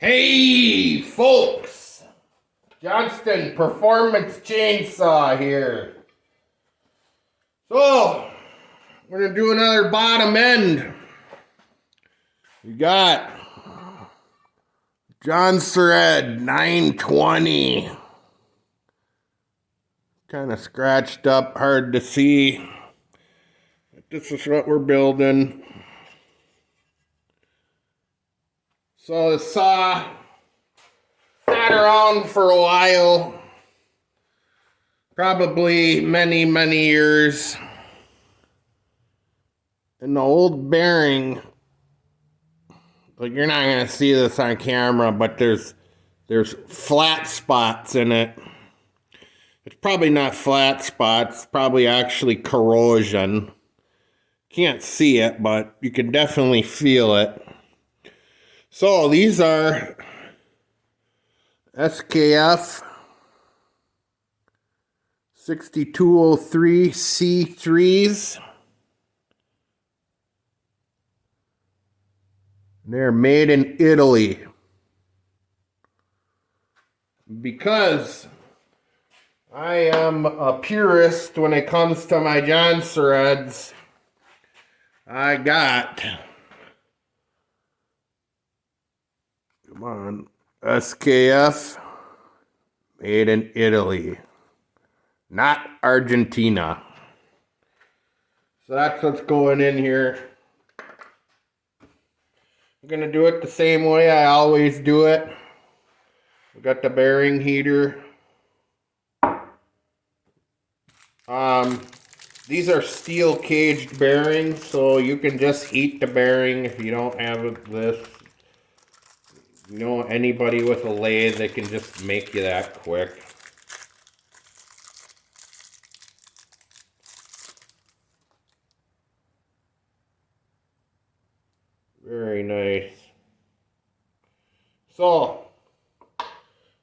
Hey folks, Johnston Performance Chainsaw here. So, we're going to do another bottom end. We got Jonsered 920. Kind of scratched up, hard to see. But this is what we're building. So the saw sat around for a while, probably many years. And the old bearing, like you're not gonna see this on camera, but there's flat spots in it. It's probably not flat spots, probably actually corrosion. Can't see it, but you can definitely feel it. So these are SKF 6203 C3s. They're made in Italy. Because I am a purist when it comes to my Jonsereds, I got, come on, SKF made in Italy, not Argentina. So that's what's going in here. I'm going to do it the same way I always do it. We got the bearing heater. These are steel caged bearings, so you can just heat the bearing if you don't have this. You know, anybody with a lathe, they can just make you that quick. Very nice. So,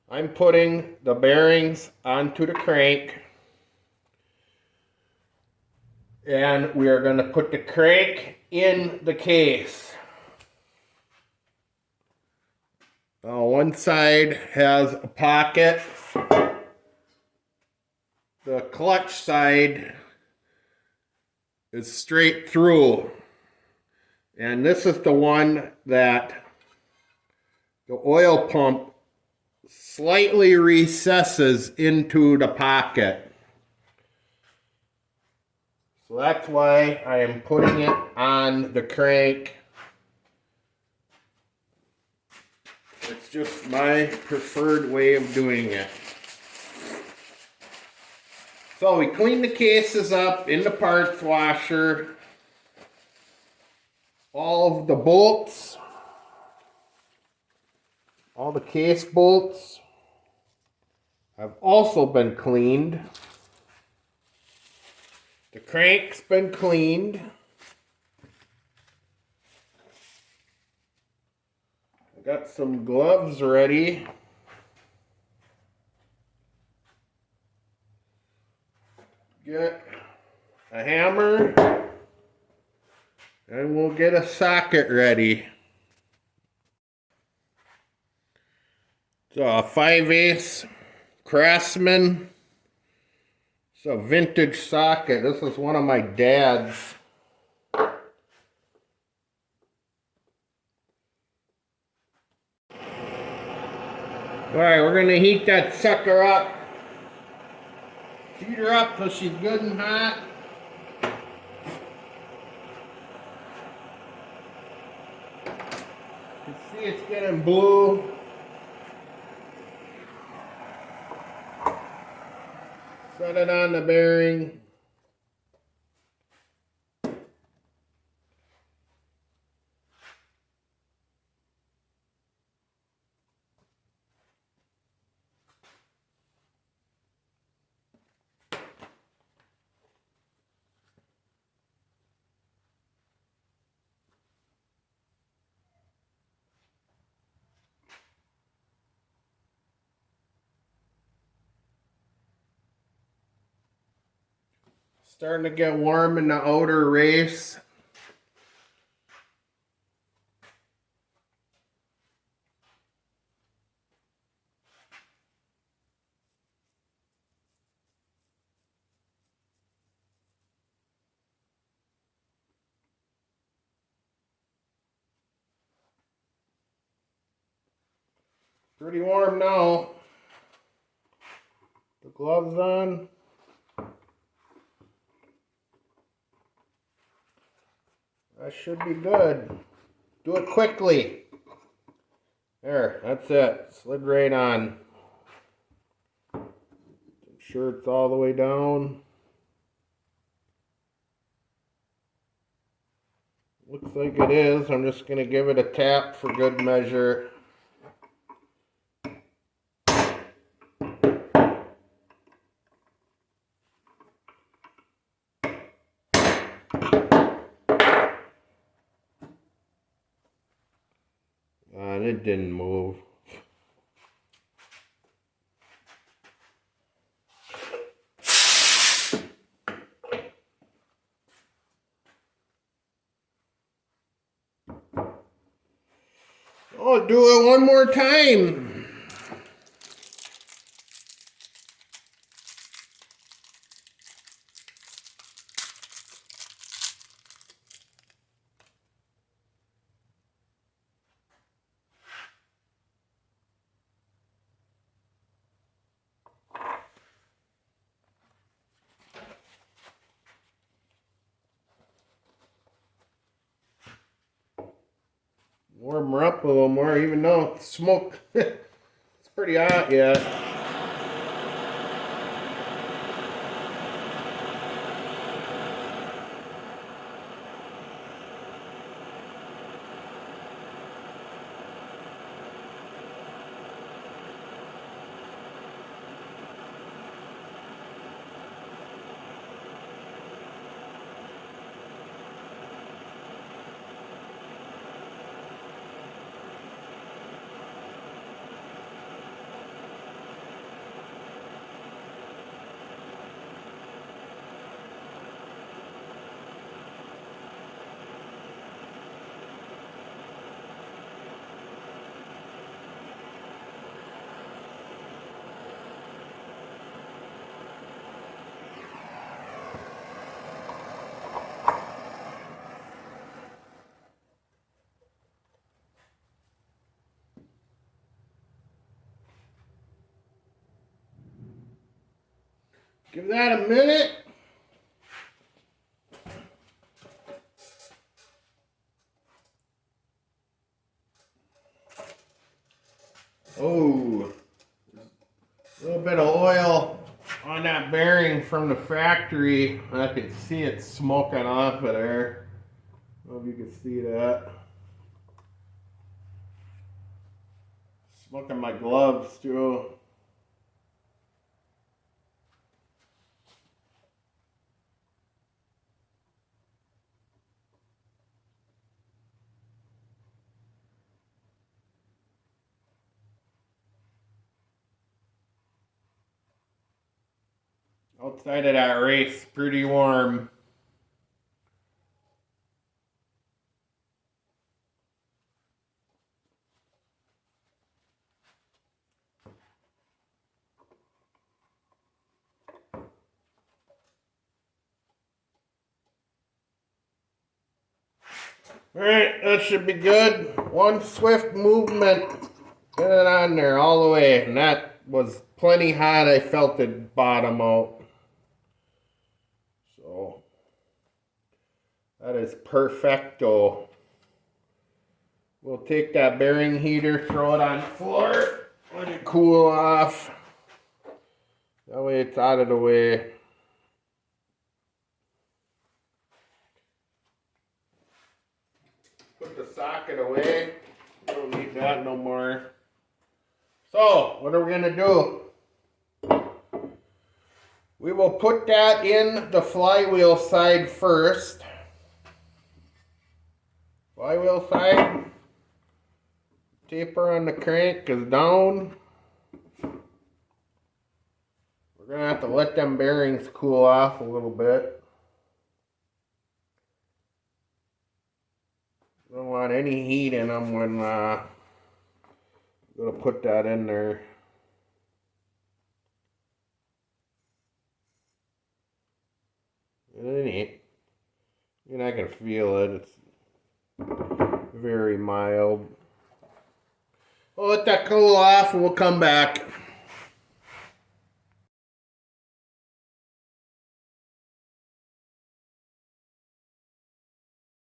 I'm putting the bearings onto the crank. And we are going to put the crank in the case. One side has a pocket. The clutch side is straight through. And this is the one that the oil pump slightly recesses into the pocket. So that's why I am putting it on the crank. It's just my preferred way of doing it. So we clean the cases up in the parts washer. All of the bolts, all the case bolts have also been cleaned. The crank's been cleaned. I got some gloves ready. Get a hammer. And we'll get a socket ready. So a 5/8 Craftsman. It's a vintage socket. This is one of my dad's. Alright, we're going to heat that sucker up. Heat her up till she's good and hot. You can see it's getting blue. Set it on the bearing. Starting to get warm in the outer race. Pretty warm now. The gloves on. That should be good. Do it quickly. There, that's it. Slid right on. Make sure it's all the way down. Looks like it is. I'm just going to give it a tap for good measure. And it didn't move. Oh, do it one more time. Warm her up a little more, even though it's smoke. It's pretty hot yet. Give that a minute. Oh, a little bit of oil on that bearing from the factory. I can see it smoking off of there. I don't know if you can see that. Smoking my gloves too. Outside of that race, pretty warm. Alright, that should be good. One swift movement. Get it on there all the way. And that was plenty hot. I felt it bottom out. So, that is perfecto. We'll take that bearing heater, throw it on the floor, let it cool off. That way it's out of the way. Put the socket away. Don't need that no more. So, what are we going to do? We will put that in the flywheel side first. Flywheel side. Taper on the crank is down. We're going to have to let them bearings cool off a little bit. Don't want any heat in them when I'm going to put that in there. It ain't. And I can feel it. It's very mild. We'll let that cool off and we'll come back.